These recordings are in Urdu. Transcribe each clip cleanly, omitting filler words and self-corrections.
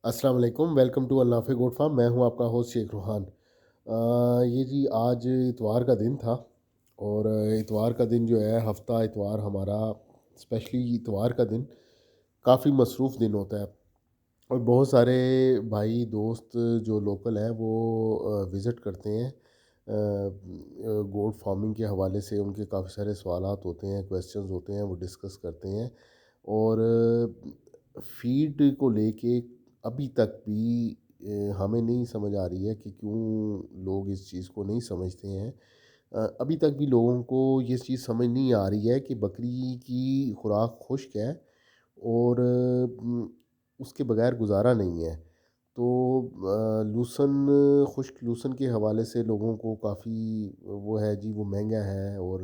السلام علیکم، ویلکم ٹو النافع گوٹ فارم۔ میں ہوں آپ کا ہوسٹ شیخ روحان۔ یہ جی آج اتوار کا دن تھا، اور اتوار کا دن جو ہے، ہفتہ اتوار ہمارا، اسپیشلی اتوار کا دن کافی مصروف دن ہوتا ہے، اور بہت سارے بھائی دوست جو لوکل ہیں وہ وزٹ کرتے ہیں گوٹ فارمنگ کے حوالے سے۔ ان کے کافی سارے سوالات ہوتے ہیں، کویسچنز ہوتے ہیں، وہ ڈسکس کرتے ہیں، اور فیڈ کو لے کے ابھی تک بھی ہمیں نہیں سمجھ آ رہی ہے کہ کیوں لوگ اس چیز کو نہیں سمجھتے ہیں۔ ابھی تک بھی لوگوں کو یہ چیز سمجھ نہیں آ رہی ہے کہ بکری کی خوراک خشک ہے، اور اس کے بغیر گزارا نہیں ہے۔ تو لوسن، خشک لوسن کے حوالے سے لوگوں کو کافی وہ ہے جی، وہ مہنگا ہے، اور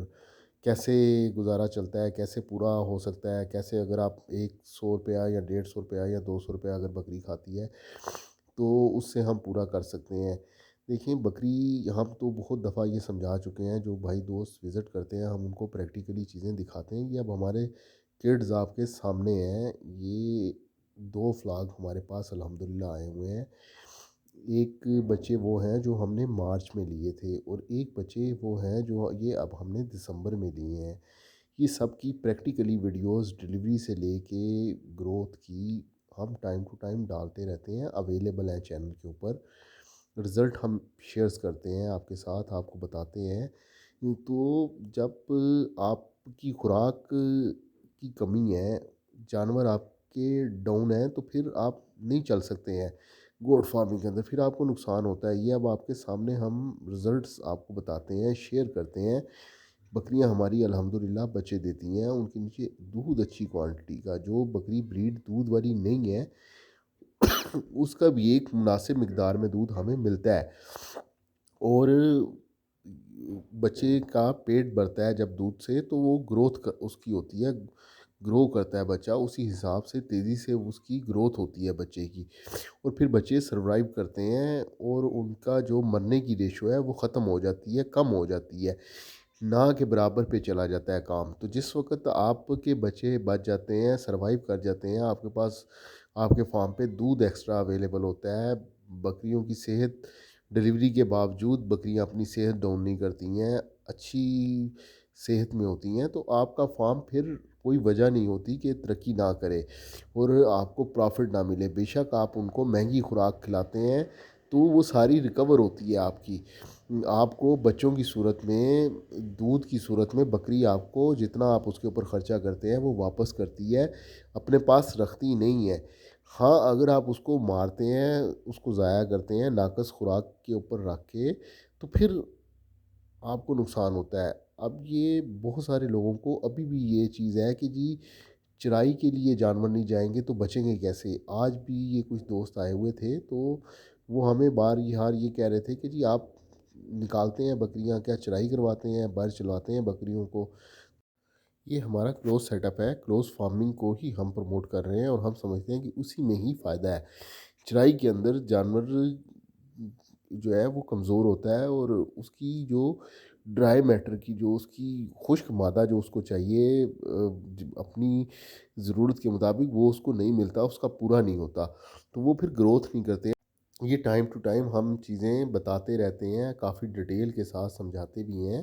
کیسے گزارا چلتا ہے، کیسے پورا ہو سکتا ہے، کیسے اگر آپ 100 روپیہ یا 150 روپیہ یا 200 روپیہ اگر بکری کھاتی ہے تو اس سے ہم پورا کر سکتے ہیں۔ دیکھیں، بکری ہم تو بہت دفعہ یہ سمجھا چکے ہیں، جو بھائی دوست وزٹ کرتے ہیں ہم ان کو پریکٹیکلی چیزیں دکھاتے ہیں۔ یہ اب ہمارے کڈز آپ کے سامنے ہیں۔ یہ 2 فلاگ ہمارے پاس الحمدللہ آئے ہوئے ہیں۔ ایک بچے وہ ہیں جو ہم نے مارچ میں لیے تھے، اور ایک بچے وہ ہیں جو یہ اب ہم نے دسمبر میں لیے ہیں۔ یہ سب کی پریکٹیکلی ویڈیوز ڈیلیوری سے لے کے گروتھ کی ہم ٹائم ٹو ٹائم ڈالتے رہتے ہیں، اویلیبل ہیں چینل کے اوپر۔ رزلٹ ہم شیئرز کرتے ہیں آپ کے ساتھ، آپ کو بتاتے ہیں۔ تو جب آپ کی خوراک کی کمی ہے، جانور آپ کے ڈاؤن ہیں، تو پھر آپ نہیں چل سکتے ہیں گوڈ فارمنگ کے اندر، پھر آپ کو نقصان ہوتا ہے۔ یہ اب آپ کے سامنے ہم رزلٹس آپ کو بتاتے ہیں، شیئر کرتے ہیں۔ بکریاں ہماری الحمدللہ بچے دیتی ہیں، ان کے نیچے دودھ اچھی کوانٹٹی کا، جو بکری بریڈ دودھ والی نہیں ہے اس کا بھی ایک مناسب مقدار میں دودھ ہمیں ملتا ہے، اور بچے کا پیٹ بھرتا ہے جب دودھ سے، تو وہ گروتھ اس کی ہوتی ہے، گرو کرتا ہے بچہ، اسی حساب سے تیزی سے اس کی گروتھ ہوتی ہے بچے کی، اور پھر بچے سروائیو کرتے ہیں، اور ان کا جو مرنے کی ریشو ہے وہ ختم ہو جاتی ہے، کم ہو جاتی ہے، نہ کے برابر پہ چلا جاتا ہے کام۔ تو جس وقت آپ کے بچے بچ جاتے ہیں، سروائیو کر جاتے ہیں، آپ کے پاس آپ کے فارم پہ دودھ ایکسٹرا اویلیبل ہوتا ہے، بکریوں کی صحت، ڈیلیوری کے باوجود بکریاں اپنی صحت ڈاؤن نہیں کرتی ہیں، اچھی صحت میں ہوتی ہیں، تو آپ کا فارم پھر کوئی وجہ نہیں ہوتی کہ ترقی نہ کرے اور آپ کو پرافٹ نہ ملے۔ بے شک آپ ان کو مہنگی خوراک کھلاتے ہیں تو وہ ساری ریکور ہوتی ہے آپ کی، آپ کو بچوں کی صورت میں، دودھ کی صورت میں بکری آپ کو جتنا آپ اس کے اوپر خرچہ کرتے ہیں وہ واپس کرتی ہے، اپنے پاس رکھتی نہیں ہے۔ ہاں، اگر آپ اس کو مارتے ہیں، اس کو ضائع کرتے ہیں ناقص خوراک کے اوپر رکھ کے، تو پھر آپ کو نقصان ہوتا ہے۔ اب یہ بہت سارے لوگوں کو ابھی بھی یہ چیز ہے کہ جی چرائی کے لیے جانور نہیں جائیں گے تو بچیں گے کیسے۔ آج بھی یہ کچھ دوست آئے ہوئے تھے، تو وہ ہمیں بار یہ کہہ رہے تھے کہ جی آپ نکالتے ہیں بکریاں، کیا چرائی کرواتے ہیں، بر چلواتے ہیں بکریوں کو؟ یہ ہمارا کلوز سیٹ اپ ہے، کلوز فارمنگ کو ہی ہم پروموٹ کر رہے ہیں، اور ہم سمجھتے ہیں کہ اسی میں ہی فائدہ ہے۔ چرائی کے اندر جانور جو ہے وہ کمزور ہوتا ہے، اور اس کی جو ڈرائی میٹر کی، جو اس کی خشک مادہ جو اس کو چاہیے اپنی ضرورت کے مطابق، وہ اس کو نہیں ملتا، اس کا پورا نہیں ہوتا، تو وہ پھر گروتھ نہیں کرتے۔ یہ ٹائم ٹو ٹائم ہم چیزیں بتاتے رہتے ہیں، کافی ڈیٹیل کے ساتھ سمجھاتے بھی ہیں۔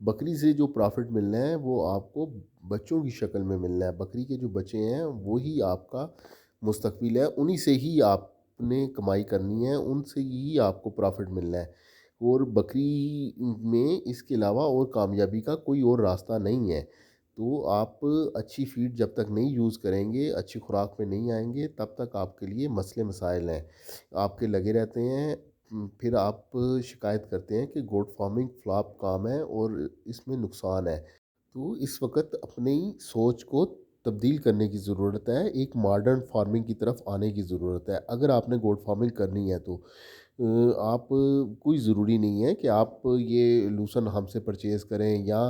بکری سے جو پرافٹ ملنا ہے وہ آپ کو بچوں کی شکل میں ملنا ہے، بکری کے جو بچے ہیں وہی آپ کا مستقبل ہے، انہی سے ہی آپ نے کمائی کرنی ہے، ان سے ہی آپ کو پرافٹ ملنا ہے، اور بکری میں اس کے علاوہ اور کامیابی کا کوئی اور راستہ نہیں ہے۔ تو آپ اچھی فیڈ جب تک نہیں یوز کریں گے، اچھی خوراک میں نہیں آئیں گے، تب تک آپ کے لیے مسئلے مسائل ہیں، آپ کے لگے رہتے ہیں۔ پھر آپ شکایت کرتے ہیں کہ گوٹ فارمنگ فلاپ کام ہے اور اس میں نقصان ہے۔ تو اس وقت اپنی سوچ کو تبدیل کرنے کی ضرورت ہے، ایک ماڈرن فارمنگ کی طرف آنے کی ضرورت ہے۔ اگر آپ نے گوٹ فارمنگ کرنی ہے تو آپ، کوئی ضروری نہیں ہے کہ آپ یہ لوسن ہم سے پرچیز کریں، یا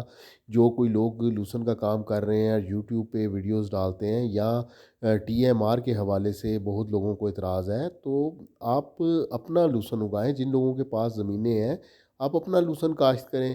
جو کوئی لوگ لوسن کا کام کر رہے ہیں یوٹیوب پہ ویڈیوز ڈالتے ہیں، یا ٹی ایم آر کے حوالے سے بہت لوگوں کو اعتراض ہے، تو آپ اپنا لوسن اگائیں۔ جن لوگوں کے پاس زمینیں ہیں، آپ اپنا لوسن کاشت کریں،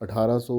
1800,